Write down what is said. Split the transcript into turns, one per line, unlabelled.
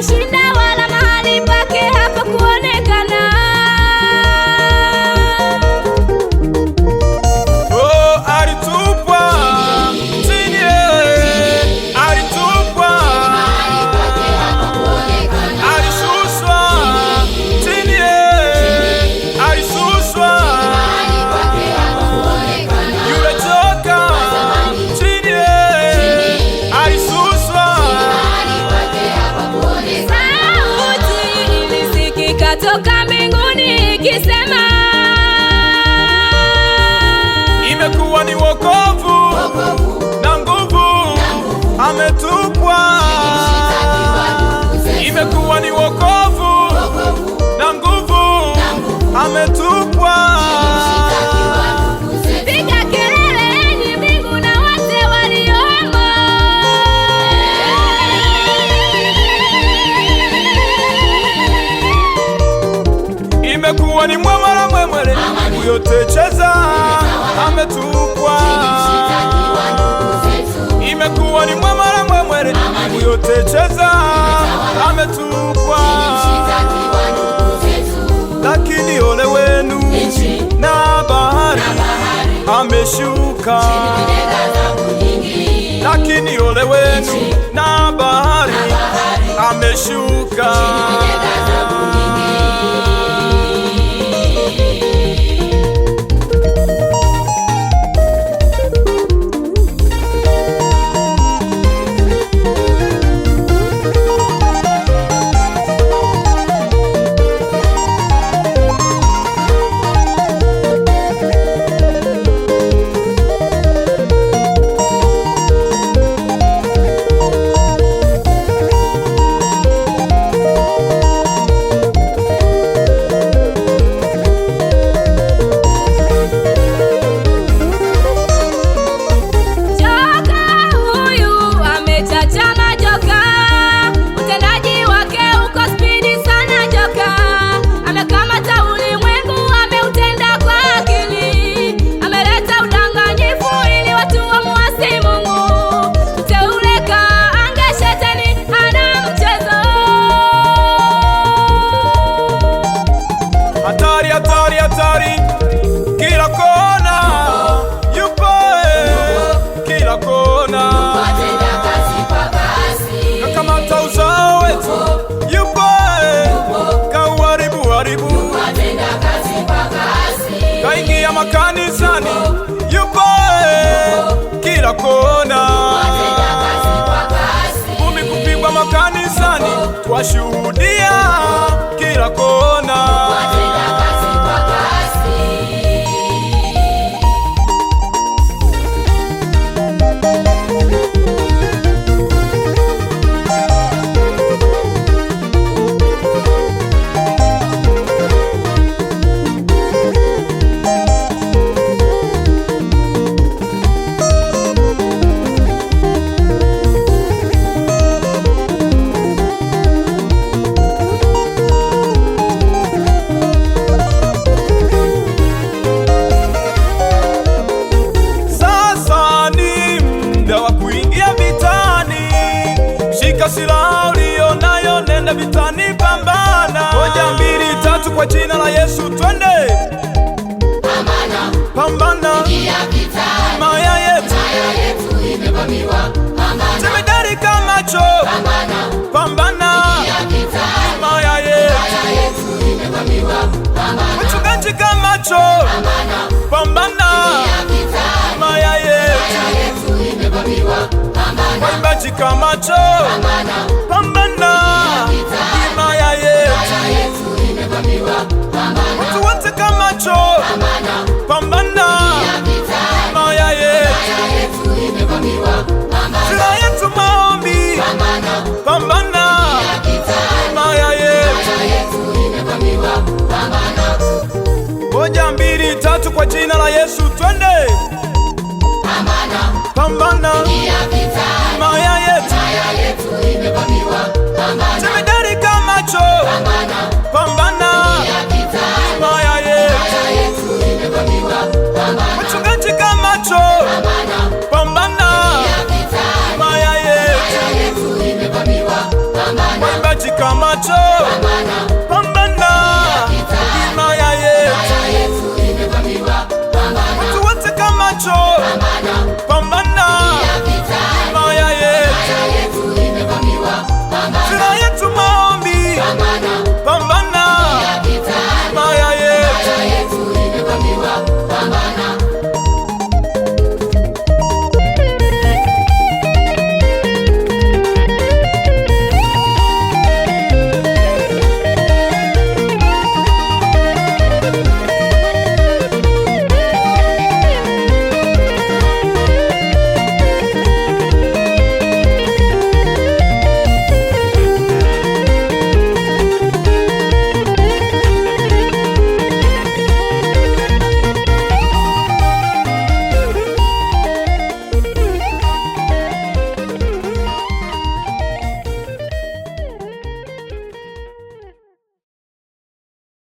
hakushinda wala mahali pake hapakuonekana.
Oh, alitupwa chini, alitupwa, alishushwa chini, alishushwa. Yule joka chini, alishushwa.
Sauti ilisikika toka mbinguni ikisema,
imekuwa ni wokovu na nguvu, ametupwa. Imekuwa ni wokovu na nguvu, ametupwa.
piga kelele enyi mbingu na wote waliomo.
Imekuwa ni mwamara mwemwele, uyotecheza ametupwa. Imekuwa ni mwamara mwemwele, uyotecheza ametupwa. Lakini ole wenu na bahari ameshuka. Lakini ole wenu na bahari ameshuka.
Joka huyu amechachama joka, utendaji wake uko spidi sana joka. Amekamata ulimwengu, ameutenda kwa akili, ameleta udanganyifu ili watu wamuasi Mungu. Mteule kaange shetani hana mchezo.
Hatari, hatari, hatari, kila kona yupo, kila kona. Kakamata uzao wetu, yupo, kauharibu haribu. Kaingia makanisani, yupo, kila kona. Ngumi kupigwa makanisani, twashuhudia kila kona. Sasa ni muda wa kuingia vitani. Shika silaha ulio nayo, nenda vitani, pambana. Moja, mbili, tatu, kwa jina la Yesu, twende. Pambana, himaya yetu jemedari Kamacho. Pambana, himaya yetu mchungaji Kamacho. Pambana, himaya yetu waimbaji Kamacho. Pambana, himaya yetu watu wote Kamacho. Pambana, himaya yetu silaha yetu maombi. Pambana, himaya yetu. Moja, mbili, tatu, kwa jina la Yesu, twende. Pambana, himaya yetu jemedari Kamacho. Pambana, himaya yetu mchungaji Kamacho. Pambana, himaya yetu waimbaji maji kama choo.
pambana